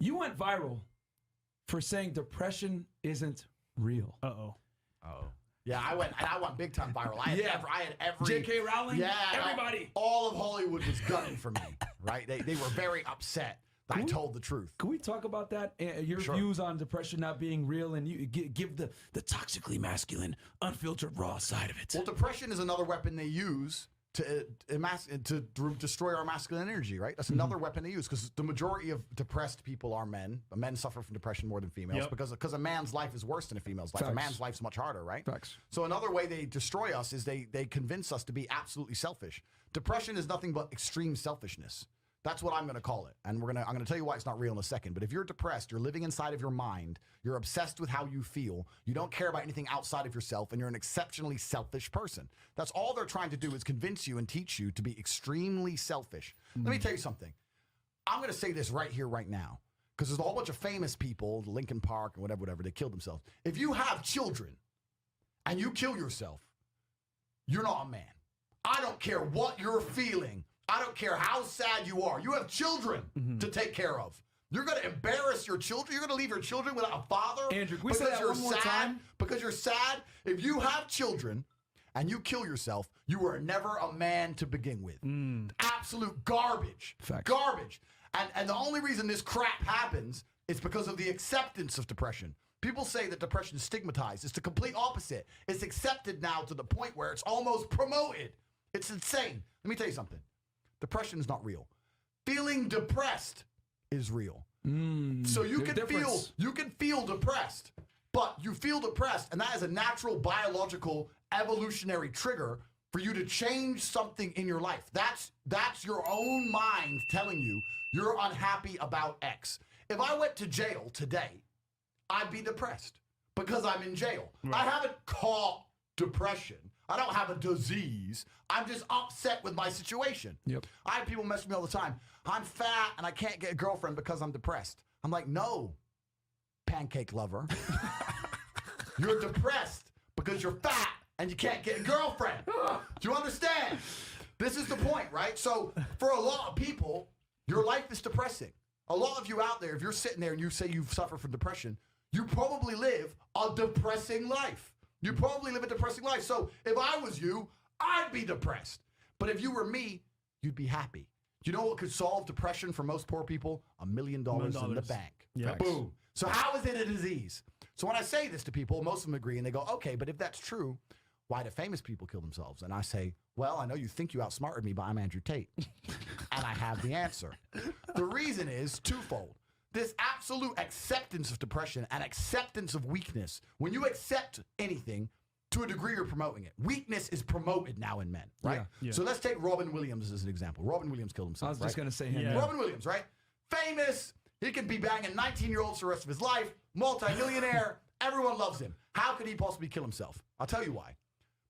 You went viral for saying depression isn't real. Uh-oh. Yeah, I went big time viral. I had every J.K. Rowling? Yeah, Everybody. All of Hollywood was gunning for me, right? They were very upset that I told the truth. Can we talk about that? Your Sure. views on depression not being real, and you give the toxically masculine, unfiltered, raw side of it. Well, depression is another weapon they use to destroy our masculine energy, right? That's another weapon they use because the majority of depressed people are men. Men suffer from depression more than females because a man's life is worse than a female's life. Facts. A man's life's much harder, right? Facts. So another way they destroy us is they convince us to be absolutely selfish. Depression is nothing but extreme selfishness. That's what I'm going to call it. And I'm going to tell you why it's not real in a second. But if you're depressed, you're living inside of your mind, you're obsessed with how you feel, you don't care about anything outside of yourself, and you're an exceptionally selfish person. That's all they're trying to do is convince you and teach you to be extremely selfish. Let me tell you something. I'm going to say this right here, right now, because there's a whole bunch of famous people, Lincoln Park and whatever, they killed themselves. If you have children and you kill yourself, you're not a man. I don't care what you're feeling. I don't care how sad you are. You have children to take care of. You're going to embarrass your children. You're going to leave your children without a father. Andrew, can we say that one more time? Because you're sad. If you have children and you kill yourself, you were never a man to begin with. Absolute garbage. Facts. Garbage. And the only reason this crap happens is because of the acceptance of depression. People say that depression is stigmatized. It's the complete opposite. It's accepted now to the point where it's almost promoted. It's insane. Let me tell you something. Depression is not real. Feeling depressed is real. So you can feel depressed, but you feel depressed, and that is a natural biological evolutionary trigger for you to change something in your life. That's your own mind telling you you're unhappy about X. If I went to jail today, I'd be depressed because I'm in jail. Right. I haven't caught depression. I don't have a disease. I'm just upset with my situation. Yep. I have people message me all the time. I'm fat and I can't get a girlfriend because I'm depressed. I'm like, no, pancake lover. You're depressed because you're fat and you can't get a girlfriend. Do you understand? This is the point, right? So for a lot of people, your life is depressing. A lot of you out there, if you're sitting there and you say you've suffered from depression, you probably live a depressing life. You probably live a depressing life. So if I was you, I'd be depressed. But if you were me, you'd be happy. You know what could solve depression for most poor people? $1 million in the bank. Yes. Boom. So how is it a disease? So when I say this to people, most of them agree and they go, okay, but if that's true, why do famous people kill themselves? And I say, well, I know you think you outsmarted me, but I'm Andrew Tate. And I have the answer. The reason is twofold. This absolute acceptance of depression and acceptance of weakness. When you accept anything, to a degree, you're promoting it. Weakness is promoted now in men, right? Yeah. So let's take Robin Williams as an example. Robin Williams killed himself, I was just going to say him. Yeah. Robin Williams, right? Famous. He could be banging 19-year-olds for the rest of his life. Multi-millionaire. Everyone loves him. How could he possibly kill himself? I'll tell you why.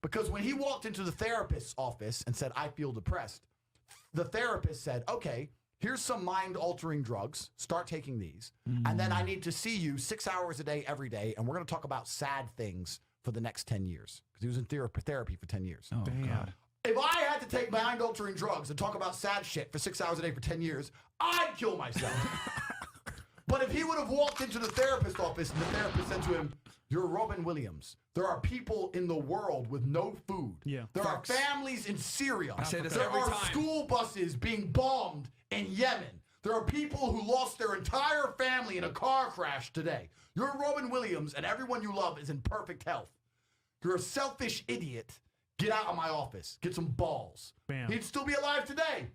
Because when he walked into the therapist's office and said, I feel depressed, the therapist said, okay, here's some mind-altering drugs. Start taking these. And then I need to see you 6 hours a day, every day, and we're going to talk about sad things for the next 10 years. Because he was in therapy for 10 years. Oh, God. If I had to take mind-altering drugs and talk about sad shit for 6 hours a day for 10 years, I'd kill myself. But if he would have walked into the therapist's office and the therapist said to him, you're Robin Williams. There are people in the world with no food. Yeah. There Facts. are families in Syria. I say this there every are time. school buses being bombed in Yemen. There are people who lost their entire family in a car crash today. You're Robin Williams, and everyone you love is in perfect health. You're a selfish idiot. Get out of my office. Get some balls. Bam. He'd still be alive today.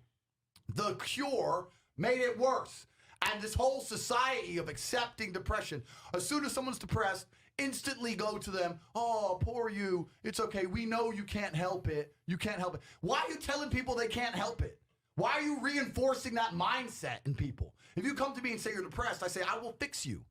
The cure made it worse. And this whole society of accepting depression, as soon as someone's depressed, instantly go to them, oh, poor you. It's okay. We know you can't help it. You can't help it. Why are you telling people they can't help it? Why are you reinforcing that mindset in people? If you come to me and say you're depressed, I say, I will fix you.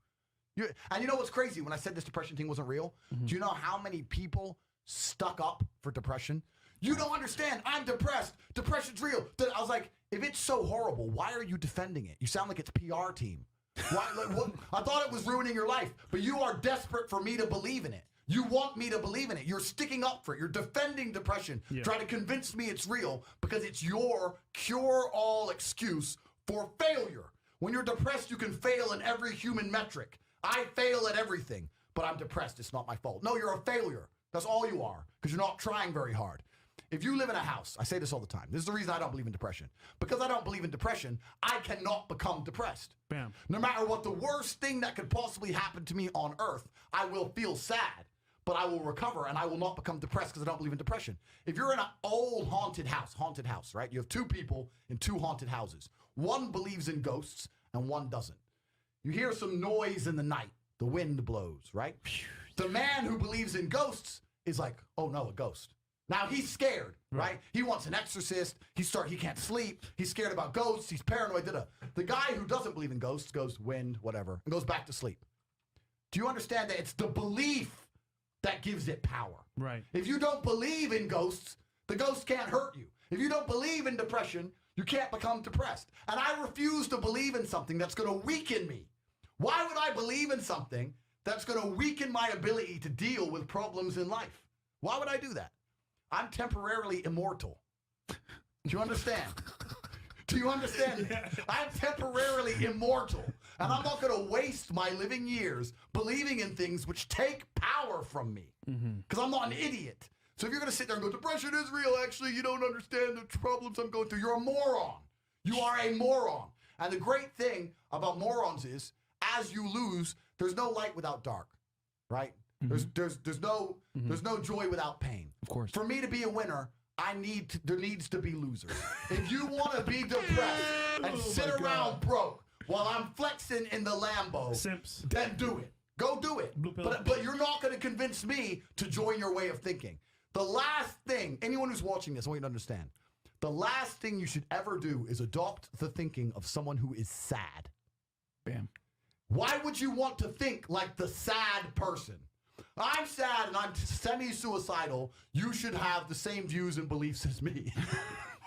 And you know what's crazy? When I said this depression thing wasn't real, do you know how many people stuck up for depression? You don't understand. I'm depressed. Depression's real. I was like, if it's so horrible, why are you defending it? You sound like it's PR team. Why? Like, what? I thought it was ruining your life, but you are desperate for me to believe in it. You want me to believe in it. You're sticking up for it. You're defending depression, trying to convince me it's real because it's your cure-all excuse for failure. When you're depressed, you can fail in every human metric. I fail at everything, but I'm depressed. It's not my fault. No, you're a failure. That's all you are, because you're not trying very hard. If you live in a house, I say this all the time. This is the reason I don't believe in depression. Because I don't believe in depression, I cannot become depressed. Bam. No matter what the worst thing that could possibly happen to me on earth, I will feel sad, but I will recover and I will not become depressed because I don't believe in depression. If you're in an old haunted house, right? You have two people in two haunted houses. One believes in ghosts and one doesn't. You hear some noise in the night. The wind blows, right? The man who believes in ghosts is like, oh no, a ghost. Now he's scared, right? He wants an exorcist. He can't sleep. He's scared about ghosts. He's paranoid. The guy who doesn't believe in ghosts goes wind, whatever, and goes back to sleep. Do you understand that it's the belief that gives it power? Right. If you don't believe in ghosts, the ghost can't hurt you. If you don't believe in depression, you can't become depressed. And I refuse to believe in something that's going to weaken me. Why would I believe in something that's going to weaken my ability to deal with problems in life? Why would I do that? I'm temporarily immortal. Do you understand? Do you understand? Yeah. I'm temporarily immortal. And I'm not going to waste my living years believing in things which take power from me. Because I'm not an idiot. So if you're going to sit there and go, depression is real, actually, you don't understand the problems I'm going through. You're a moron. You are a moron. And the great thing about morons is, as you lose, there's no light without dark, right? There's no joy without pain. Of course. For me to be a winner, there needs to be losers. If you want to be depressed and sit around broke while I'm flexing in the Lambo, Simps. then do it. Go do it. Blue pill. But you're not going to convince me to join your way of thinking. The last thing, anyone who's watching this, I want you to understand, the last thing you should ever do is adopt the thinking of someone who is sad. Bam. Why would you want to think like the sad person? I'm sad and I'm semi-suicidal. You should have the same views and beliefs as me.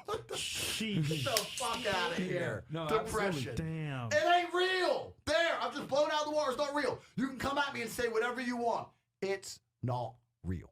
Get the fuck out of here. No, Depression. absolutely. Damn. It ain't real. There, I've just blown out the water. It's not real. You can come at me and say whatever you want. It's not real.